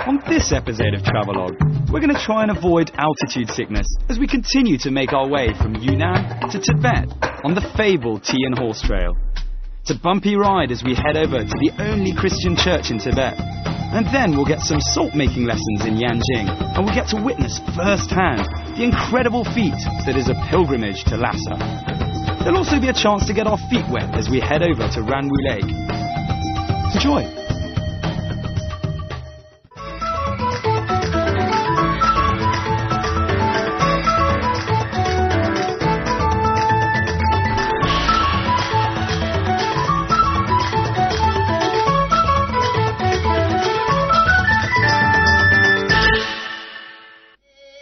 On this episode of Travelogue, we're going to try and avoid altitude sickness as we continue to make our way from Yunnan to Tibet on the fabled Tea and Horse Trail. It's a bumpy ride as we head over to the only Christian church in Tibet. And then we'll get some salt-making lessons in Yanjing, and we'll get to witness firsthand the incredible feat that is a pilgrimage to Lhasa. There'll also be a chance to get our feet wet as we head over to Ranwu Lake. Enjoy!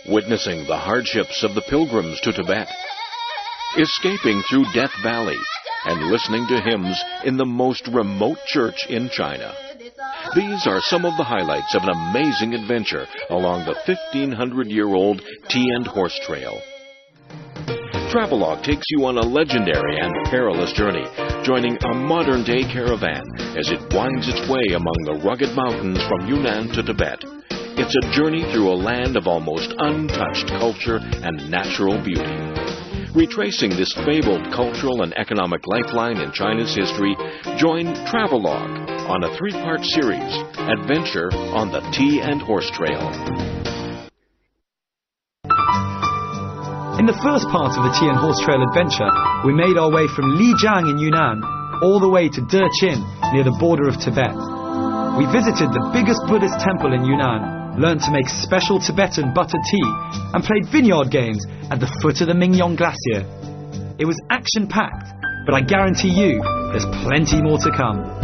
Witnessing the hardships of the pilgrims to Tibet, escaping through Death Valley, and listening to hymns in the most remote church in China. These are some of the highlights of an amazing adventure along the 1,500-year-old Tea and Horse Trail. Travelogue takes you on a legendary and perilous journey, joining a modern-day caravan as it winds its way among the rugged mountains from Yunnan to Tibet. It's a journey through a land of almost untouched culture and natural beauty. Retracing this fabled cultural and economic lifeline in China's history, join Travelogue on a 3-part series, Adventure on the Tea and Horse Trail. In the first part of the Tea and Horse Trail adventure, we made our way from Lijiang in Yunnan all the way to Dechin near the border of Tibet. We visited the biggest Buddhist temple in Yunnan, learned to make special Tibetan buttered tea, and played vineyard games at the foot of the Mingyong Glacier. It was action-packed, but I guarantee you there's plenty more to come.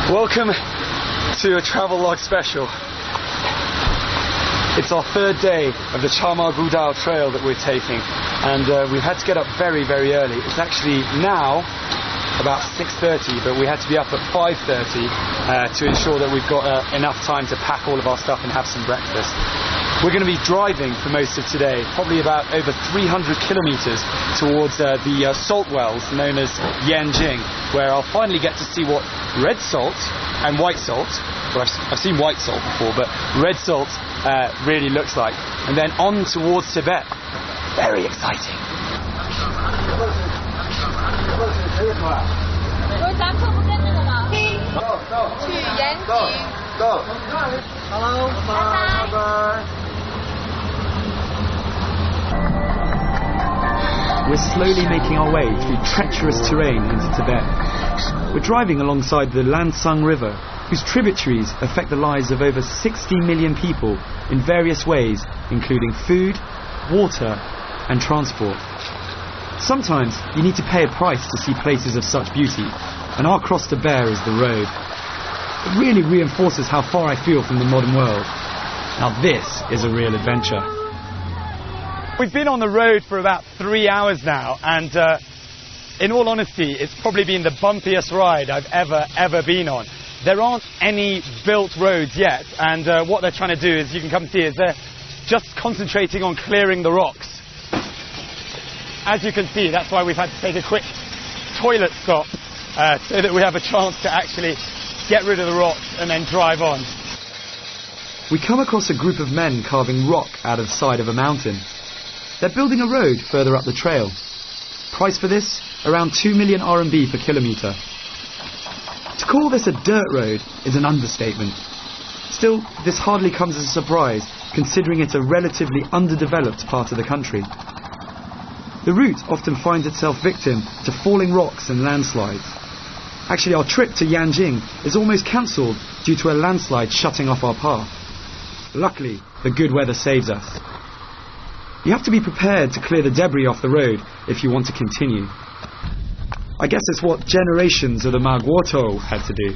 Welcome to a Travelogue special. It's our third day of the Chama Gudao trail that we're taking, and we've had to get up very, very early. It's actually now about 6:30, but we had to be up at 5:30 to ensure that we've got enough time to pack all of our stuff and have some breakfast. We're going to be driving for most of today, probably about over 300 kilometers towards the salt wells known as Yanjing, where I'll finally get to see what red salt and white salt, well, I've seen white salt before, but red salt really looks like. And then on towards Tibet. Very exciting. Hello. Bye. We're slowly making our way through treacherous terrain into Tibet. We're driving alongside the Lansang River, whose tributaries affect the lives of over 60 million people in various ways, including food, water, and transport. Sometimes you need to pay a price to see places of such beauty, and our cross to bear is the road. It really reinforces how far I feel from the modern world. Now this is a real adventure. We've been on the road for about 3 hours now, and in all honesty, it's probably been the bumpiest ride I've ever been on. There aren't any built roads yet, and what they're trying to do, as you can come see, is they're just concentrating on clearing the rocks. As you can see, that's why we've had to take a quick toilet stop so that we have a chance to actually get rid of the rocks and then drive on. We come across a group of men carving rock out of the side of a mountain. They're building a road further up the trail. Price for this? Around 2 million RMB per kilometre. To call this a dirt road is an understatement. Still, this hardly comes as a surprise, considering it's a relatively underdeveloped part of the country. The route often finds itself victim to falling rocks and landslides. Actually, our trip to Yanjing is almost cancelled due to a landslide shutting off our path. Luckily, the good weather saves us. You have to be prepared to clear the debris off the road if you want to continue. I guess it's what generations of the Magwoto had to do.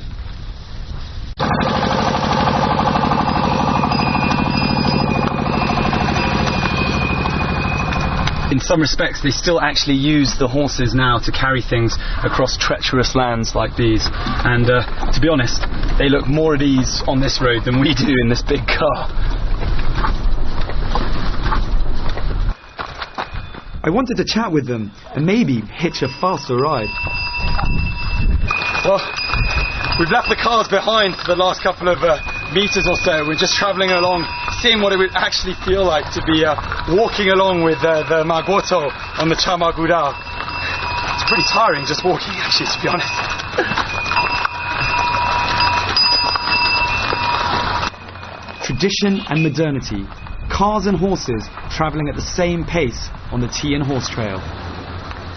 In in some respects they still actually use the horses now to carry things across treacherous lands like these. And to be honest, they look more at ease on this road than we do in this big car. I wanted to chat with them and maybe hitch a faster ride. Well, we've left the cars behind for the last couple of meters or so. We're just travelling along, seeing what it would actually feel like to be walking along with the Magwoto on the Chamaguda. It's pretty tiring just walking, actually, to be honest. Tradition and modernity, cars and horses travelling at the same pace on the Tea and Horse Trail.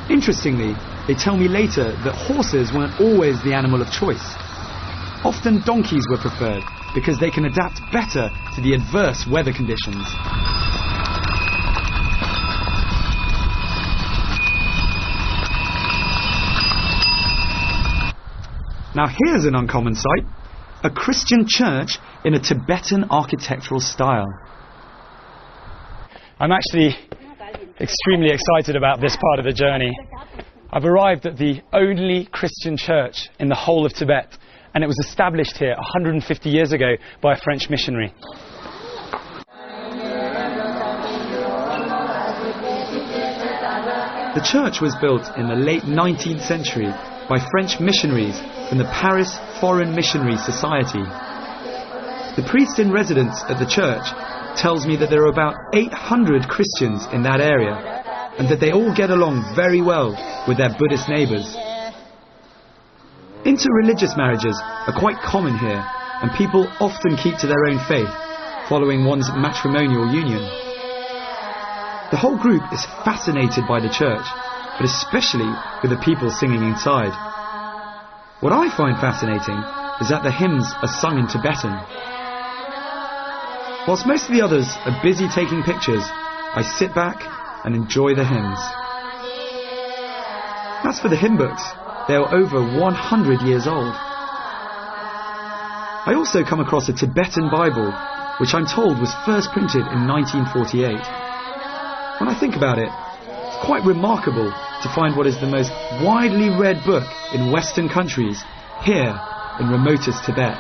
Interestingly, they tell me later that horses weren't always the animal of choice. Often donkeys were preferred because they can adapt better to the adverse weather conditions. Now here's an uncommon sight, a Christian church in a Tibetan architectural style. I'm actually extremely excited about this part of the journey. I've arrived at the only Christian church in the whole of Tibet, and it was established here 150 years ago by a French missionary. The church was built in the late 19th century by French missionaries from the Paris Foreign Missionary Society. The priest in residence at the church tells me that there are about 800 Christians in that area, and that they all get along very well with their Buddhist neighbours. Interreligious marriages are quite common here, and people often keep to their own faith, following one's matrimonial union. The whole group is fascinated by the church, but especially with the people singing inside. What I find fascinating is that the hymns are sung in Tibetan. Whilst most of the others are busy taking pictures, I sit back and enjoy the hymns. As for the hymn books, they are over 100 years old. I also come across a Tibetan Bible, which I'm told was first printed in 1948. When I think about it, it's quite remarkable to find what is the most widely read book in Western countries here in remotest Tibet.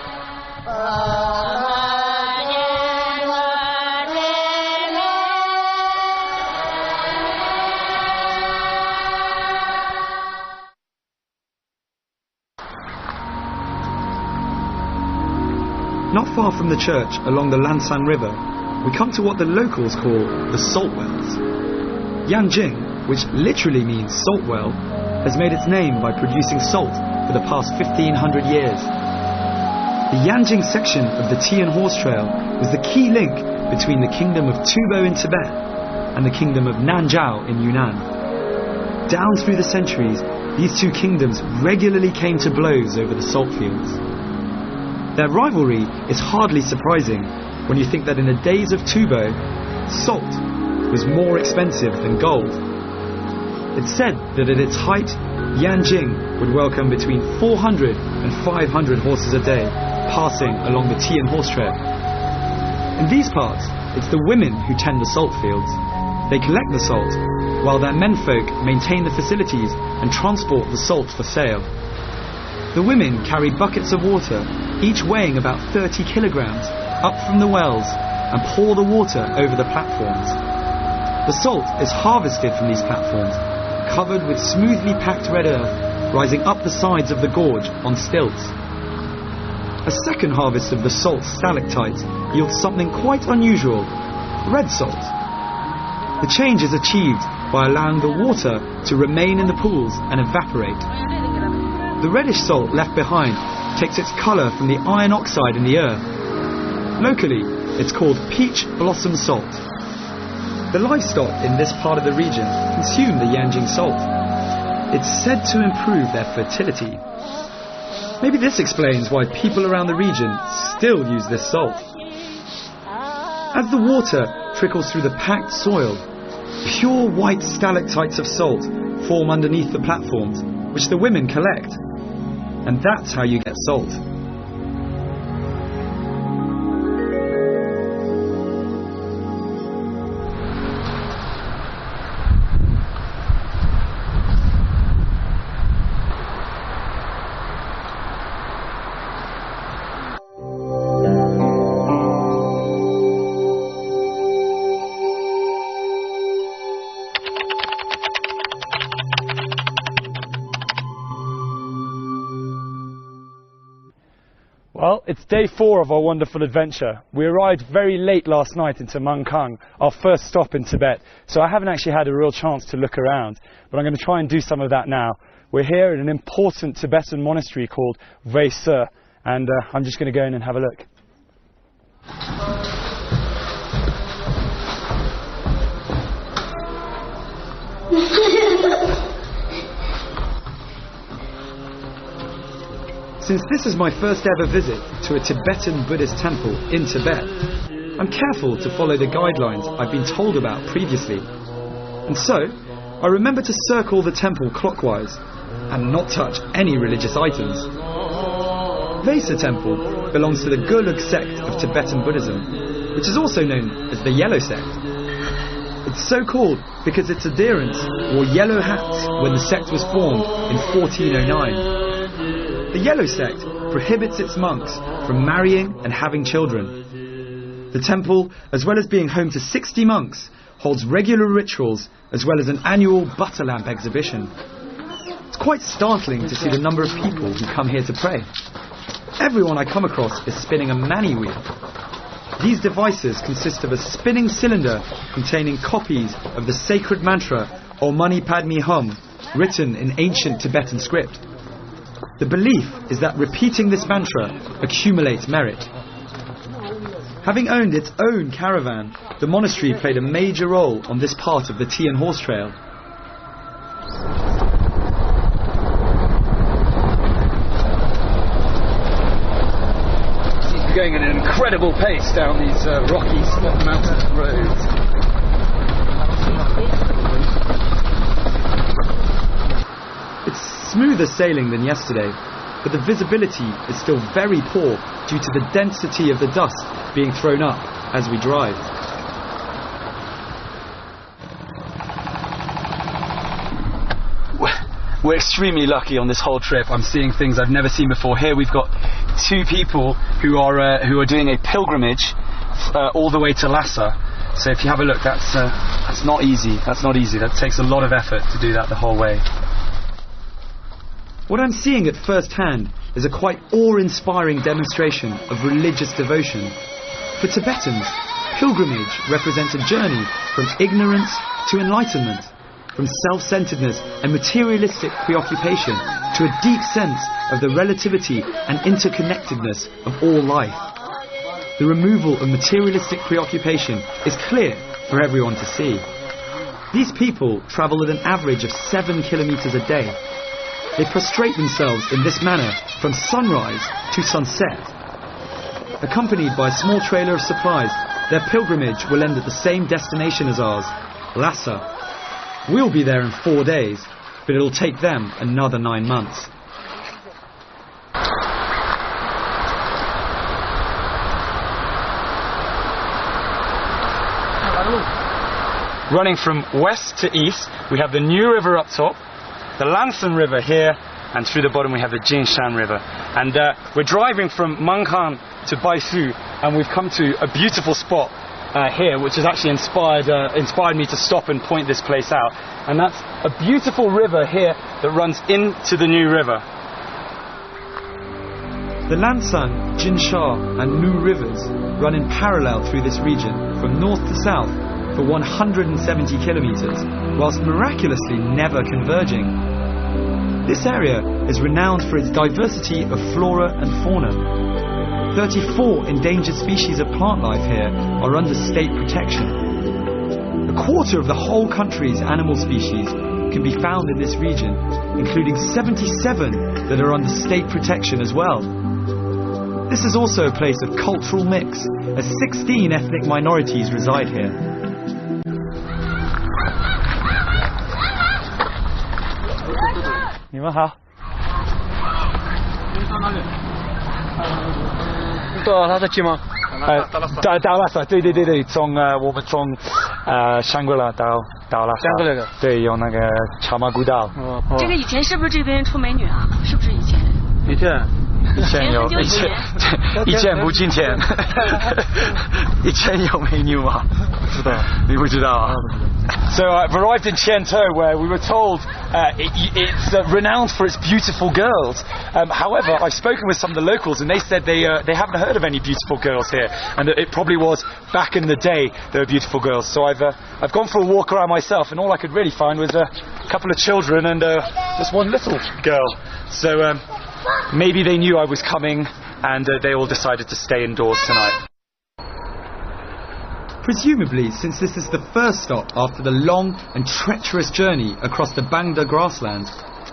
Not far from the church, along the Lansang River, we come to what the locals call the salt wells. Yanjing, which literally means salt well, has made its name by producing salt for the past 1500 years. The Yanjing section of the Tea and Horse Trail was the key link between the kingdom of Tubo in Tibet and the kingdom of Nanzhao in Yunnan. Down through the centuries, these two kingdoms regularly came to blows over the salt fields. Their rivalry is hardly surprising when you think that in the days of Tubo, salt was more expensive than gold. It's said that at its height, Yanjing would welcome between 400 and 500 horses a day passing along the Tea and Horse Trail. In these parts, it's the women who tend the salt fields. They collect the salt, while their menfolk maintain the facilities and transport the salt for sale. The women carry buckets of water, each weighing about 30 kilograms, up from the wells and pour the water over the platforms. The salt is harvested from these platforms, covered with smoothly packed red earth, rising up the sides of the gorge on stilts. A second harvest of the salt stalactites yields something quite unusual, red salt. The change is achieved by allowing the water to remain in the pools and evaporate. The reddish salt left behind takes its colour from the iron oxide in the earth. Locally, it's called peach blossom salt. The livestock in this part of the region consume the Yanjing salt. It's said to improve their fertility. Maybe this explains why people around the region still use this salt. As the water trickles through the packed soil, pure white stalactites of salt form underneath the platforms, which the women collect. And that's how you get salt. Well, it's day 4 of our wonderful adventure. We arrived very late last night into Mangkang, our first stop in Tibet, so I haven't actually had a real chance to look around, but I'm going to try and do some of that now. We're here in an important Tibetan monastery called Ve Se, and I'm just going to go in and have a look. Since this is my first ever visit to a Tibetan Buddhist temple in Tibet, I'm careful to follow the guidelines I've been told about previously. And so, I remember to circle the temple clockwise and not touch any religious items. Ve Se Temple belongs to the Golug sect of Tibetan Buddhism, which is also known as the Yellow Sect. It's so called because its adherents wore yellow hats when the sect was formed in 1409. The Yellow Sect prohibits its monks from marrying and having children. The temple, as well as being home to 60 monks, holds regular rituals as well as an annual butter lamp exhibition. It's quite startling to see the number of people who come here to pray. Everyone I come across is spinning a mani wheel. These devices consist of a spinning cylinder containing copies of the sacred mantra Om Mani Padme Hum, written in ancient Tibetan script. The belief is that repeating this mantra accumulates merit. Having owned its own caravan, the monastery played a major role on this part of the tea and horse trail. We're going at an incredible pace down these rocky mountain roads. Smoother sailing than yesterday, but the visibility is still very poor due to the density of the dust being thrown up as we drive. We're extremely lucky on this whole trip. I'm seeing things I've never seen before. Here we've got 2 people who are doing a pilgrimage all the way to Lhasa. So if you have a look, that's not easy. That's not easy. That takes a lot of effort to do that the whole way. What I'm seeing at first hand is a quite awe-inspiring demonstration of religious devotion. For Tibetans, pilgrimage represents a journey from ignorance to enlightenment, from self-centeredness and materialistic preoccupation to a deep sense of the relativity and interconnectedness of all life. The removal of materialistic preoccupation is clear for everyone to see. These people travel at an average of 7 kilometers a day. They prostrate themselves in this manner from sunrise to sunset. Accompanied by a small trailer of supplies, their pilgrimage will end at the same destination as ours, Lhasa. We'll be there in 4 days, but it'll take them another 9 months. Running from west to east, we have the New River up top, the Lansan River here, and through the bottom we have the Jinshan River. And we're driving from Mangkang to Baisu, and we've come to a beautiful spot here, which has actually inspired me to stop and point this place out. And that's a beautiful river here that runs into the New River. The Lansang, Jinsha and Mu rivers run in parallel through this region from north to south for 170 kilometers, whilst miraculously never converging. This area is renowned for its diversity of flora and fauna. 34 endangered species of plant life here are under state protection. A quarter of the whole country's animal species can be found in this region, including 77 that are under state protection as well. This is also a place of cultural mix, as 16 ethnic minorities reside here. 你们好。到拉萨去吗？到拉萨，对，我们从香格里拉到拉萨。香格里拉。对，用那个茶马古道。这个以前是不是这边出美女啊？是不是以前？以前有，以前不今天。以前有美女吗？不知道，你不知道啊？So I've arrived in Chiento, where we were told It's renowned for its beautiful girls. However, I've spoken with some of the locals, and they said they haven't heard of any beautiful girls here, and that it probably was back in the day there were beautiful girls. So I've gone for a walk around myself, and all I could really find was a couple of children and just one little girl. So maybe they knew I was coming, and they all decided to stay indoors tonight. Presumably, since this is the first stop after the long and treacherous journey across the Bangda grasslands,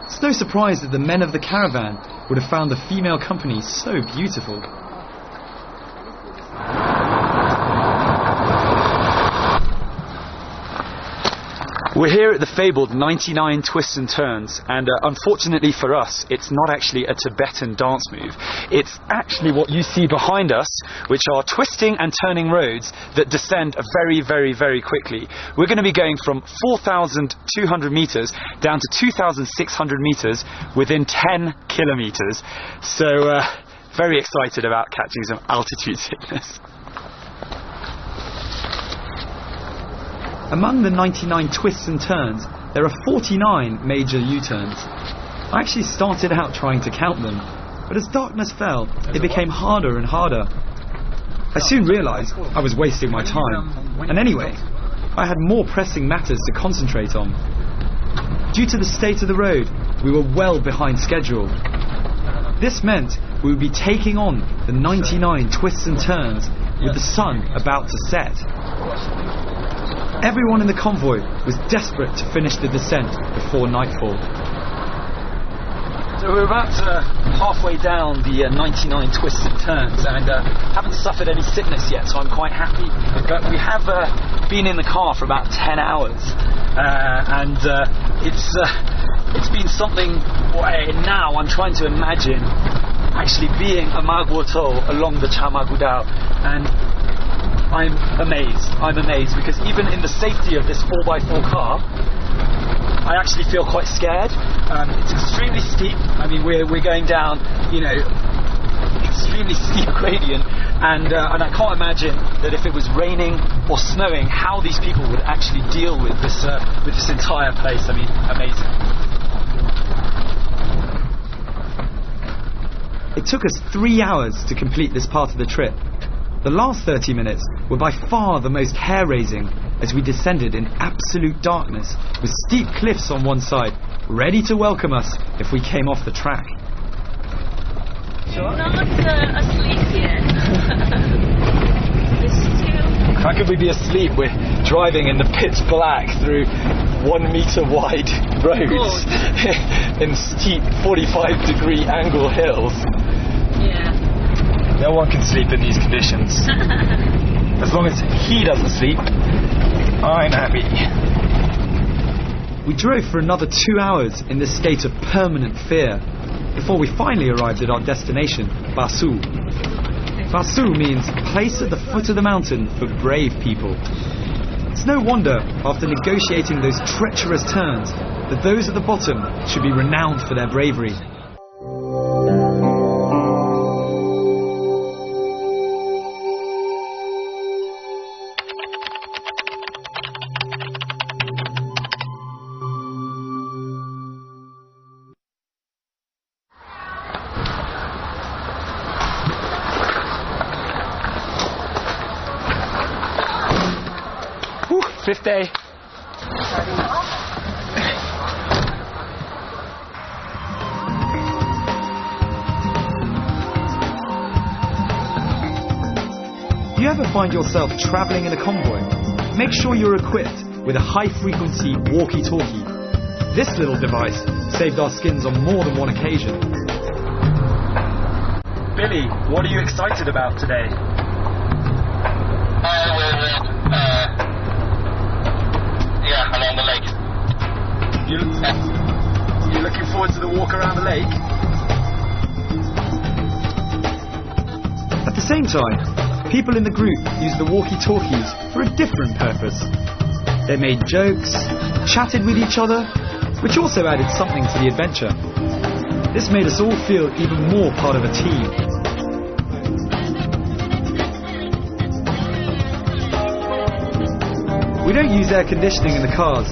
it's no surprise that the men of the caravan would have found the female company so beautiful. We're here at the fabled 99 Twists and Turns, and unfortunately for us, it's not actually a Tibetan dance move. It's actually what you see behind us, which are twisting and turning roads that descend very, very, very quickly. We're going to be going from 4,200 meters down to 2,600 meters within 10 kilometers. So, very excited about catching some altitude sickness. Among the 99 twists and turns, there are 49 major U-turns. I actually started out trying to count them, but as darkness fell, it became harder and harder. I soon realised I was wasting my time, and anyway, I had more pressing matters to concentrate on. Due to the state of the road, we were well behind schedule. This meant we would be taking on the 99 twists and turns with the sun about to set. Everyone in the convoy was desperate to finish the descent before nightfall. So we're about halfway down the 99 twists and turns, and haven't suffered any sickness yet, so I'm quite happy. But we have been in the car for about 10 hours, and it's been something. Now I'm trying to imagine actually being a Magwoto along the Chamagudao, and I'm amazed because even in the safety of this 4x4 car, I actually feel quite scared. It's extremely steep. I mean, we're going down, extremely steep gradient, and I can't imagine that if it was raining or snowing, how these people would actually deal with this entire place. I mean, amazing. It took us 3 hours to complete this part of the trip. The last 30 minutes were by far the most hair-raising as we descended in absolute darkness with steep cliffs on one side, ready to welcome us if we came off the track. You're not asleep yet. How could we be asleep? We're driving in the pitch black through 1 meter wide roads in steep 45-degree angle hills. Yeah. No one can sleep in these conditions. As long as he doesn't sleep, I'm happy. We drove for another 2 hours in this state of permanent fear before we finally arrived at our destination, Basu. Basu means place at the foot of the mountain for brave people. It's no wonder, after negotiating those treacherous turns, that those at the bottom should be renowned for their bravery. Fifth day. Do you ever find yourself travelling in a convoy? Make sure you're equipped with a high-frequency walkie-talkie. This little device saved our skins on more than one occasion. Billy, what are you excited about today? Along the lake. You're looking forward to the walk around the lake? At the same time, people in the group used the walkie-talkies for a different purpose. They made jokes, chatted with each other, which also added something to the adventure. This made us all feel even more part of a team. We don't use air conditioning in the cars,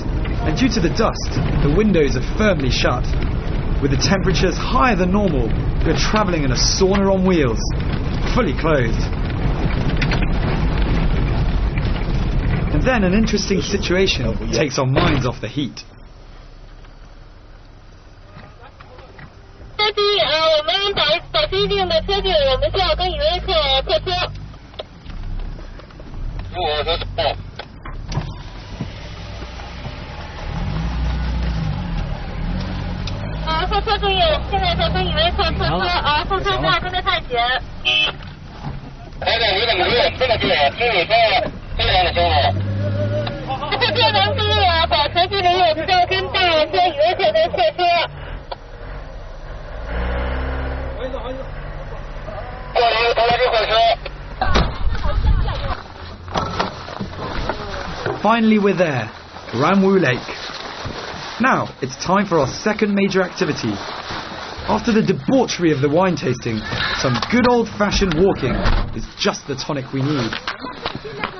and due to the dust, the windows are firmly shut. With the temperatures higher than normal, we're travelling in a sauna on wheels, fully clothed. And then an interesting situation takes our minds off the heat. 我们保持一定的车距，我们需要跟旅客客车。后车注意，现在在跟旅客客车后车站正在探险。你怎么没有这么近？听你说非常的清楚。客车能注意保持距离，我们要跟大车旅客的客车。 Finally we're there, Ramwu Lake. Now it's time for our second major activity. After the debauchery of the wine tasting, some good old-fashioned walking is just the tonic we need.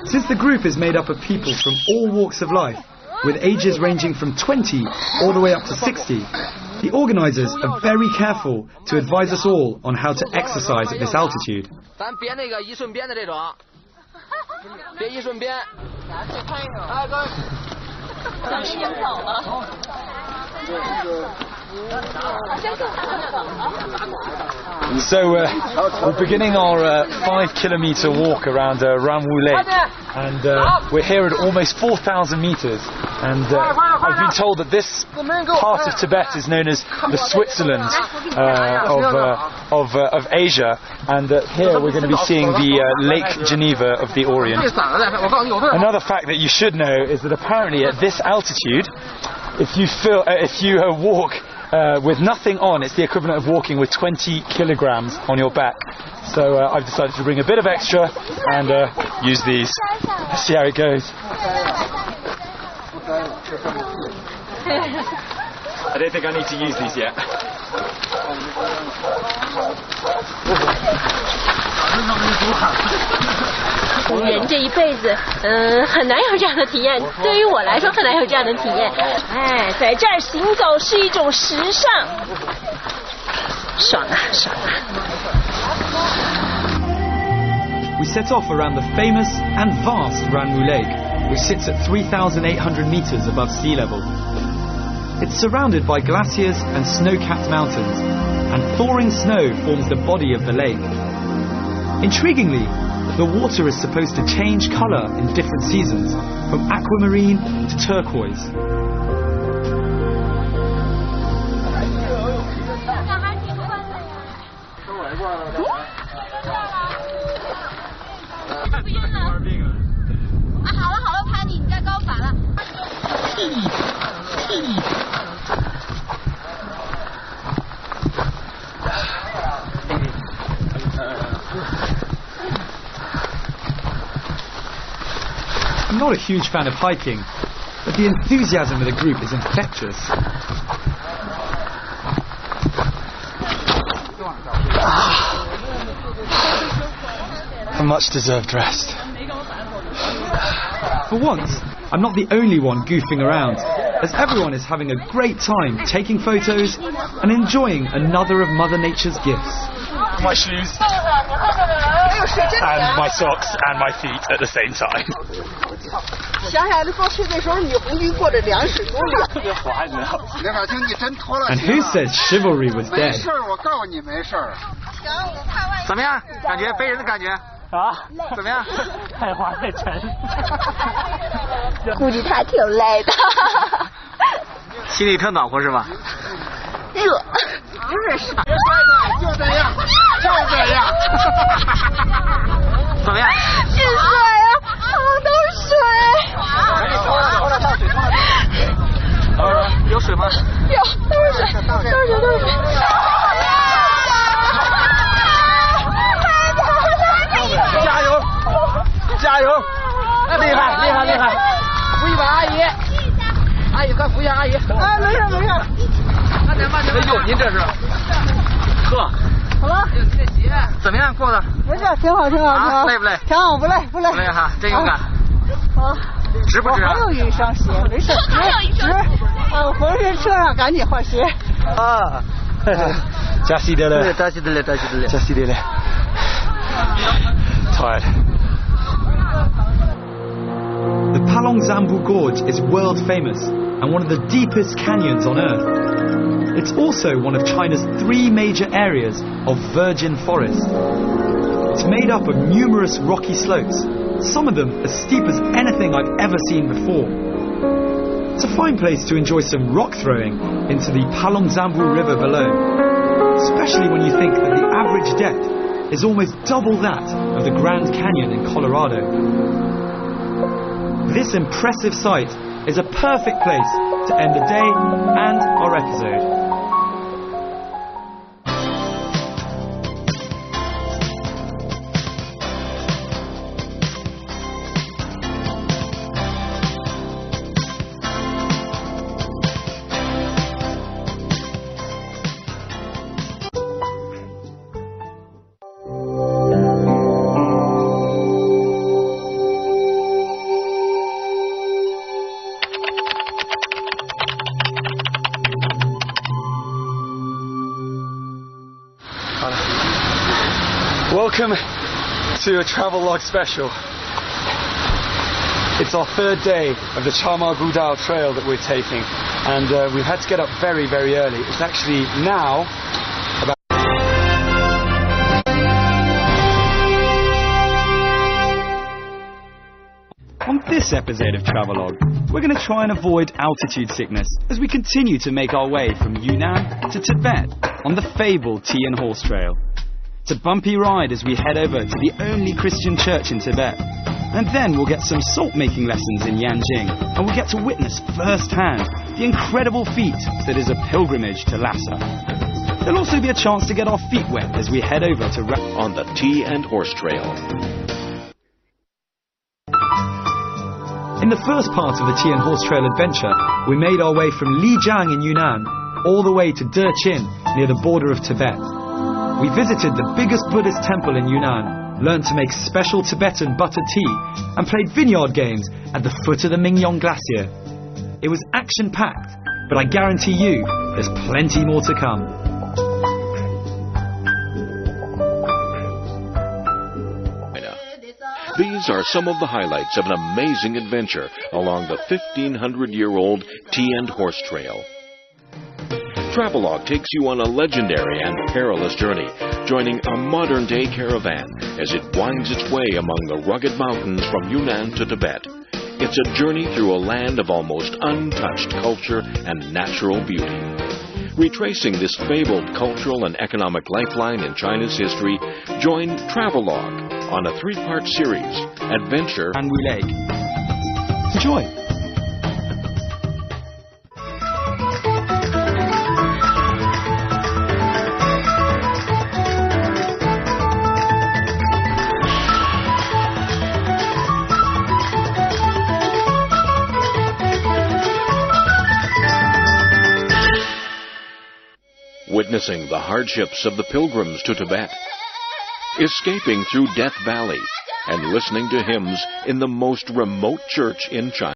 Since the group is made up of people from all walks of life, with ages ranging from 20 all the way up to 60, the organisers are very careful to advise us all on how to exercise at this altitude. So we're beginning our 5-kilometre walk around Ramwu Lake, and we're here at almost 4,000 metres, and I've been told that this part of Tibet is known as the Switzerland of Asia, and here we're going to be seeing the Lake Geneva of the Orient. Another fact that you should know is that apparently at this altitude, if you walk with nothing on, it's the equivalent of walking with 20 kilograms on your back. So I've decided to bring a bit of extra and use these. Let's see how it goes. I don't think I need to use these yet. 人这一辈子，很难有这样的体验。对于我来说，很难有这样的体验。哎，在这儿行走是一种时尚，爽啊，爽啊！ We set off around the famous and vast Ramwu Lake, which sits at 3,800 meters above sea level. It's surrounded by glaciers and snow-capped mountains, and thawing snow forms the body of the lake. Intriguingly, the water is supposed to change colour in different seasons, from aquamarine to turquoise. I'm not a huge fan of hiking, but the enthusiasm of the group is infectious. A much-deserved rest. For once, I'm not the only one goofing around, as everyone is having a great time taking photos and enjoying another of Mother Nature's gifts. My shoes, and my socks, and my feet at the same time. And who said chivalry was dead? 怎么样？感觉背人的感觉啊？怎么样？太滑太沉。估计他挺累的。心里特暖和是吧？热。就是傻。就这样，就这样。怎么样？是水啊，好多水。赶紧冲了，倒水，冲了。有水吗？有，都是水，都是水，都是水。 加油！加油！厉害，厉害，厉害！扶一把阿姨，阿姨快扶一下阿姨。啊，没事没事。慢点慢点。哎呦，您这是？呵。好了。这鞋怎么样过的？没事，挺好挺好挺好。累不累？挺好，不累不累。不累哈，真勇敢。值不值啊？还有一双鞋，没事，值。我回去车上赶紧换鞋。啊，加西德勒，加西德勒，加西德勒，加西德勒。Tired. The Palong Zambu Gorge is world famous and one of the deepest canyons on Earth. It's also one of China's 3 major areas of virgin forest. It's made up of numerous rocky slopes, some of them as steep as anything I've ever seen before. It's a fine place to enjoy some rock throwing into the Palong Zambu River below, especially when you think that the average depth is almost double that of the Grand Canyon in Colorado. This impressive sight is a perfect place to end the day and our episode. Welcome to a travelogue special. It's our 3rd day of the Chama Gudao trail that we're taking, and we've had to get up very, very early. It's actually now about... On this episode of Travelogue, we're going to try and avoid altitude sickness as we continue to make our way from Yunnan to Tibet on the fabled Tea and Horse Trail. It's a bumpy ride as we head over to the only Christian church in Tibet. And then we'll get some salt-making lessons in Yanjing, and we'll get to witness firsthand the incredible feat that is a pilgrimage to Lhasa. There'll also be a chance to get our feet wet as we head over to... on the Tea and Horse Trail. In the first part of the Tea and Horse Trail adventure, we made our way from Lijiang in Yunnan all the way to Dechin near the border of Tibet. We visited the biggest Buddhist temple in Yunnan, learned to make special Tibetan butter tea, and played vineyard games at the foot of the Mingyong Glacier. It was action-packed, but I guarantee you there's plenty more to come. These are some of the highlights of an amazing adventure along the 1,500-year-old Tea and Horse Trail. Travelogue takes you on a legendary and perilous journey, joining a modern-day caravan as it winds its way among the rugged mountains from Yunnan to Tibet. It's a journey through a land of almost untouched culture and natural beauty. Retracing this fabled cultural and economic lifeline in China's history, join Travelogue on a 3-part series, Adventure and Wu Lake. Enjoy! Witnessing the hardships of the pilgrims to Tibet, escaping through Death Valley, and listening to hymns in the most remote church in China.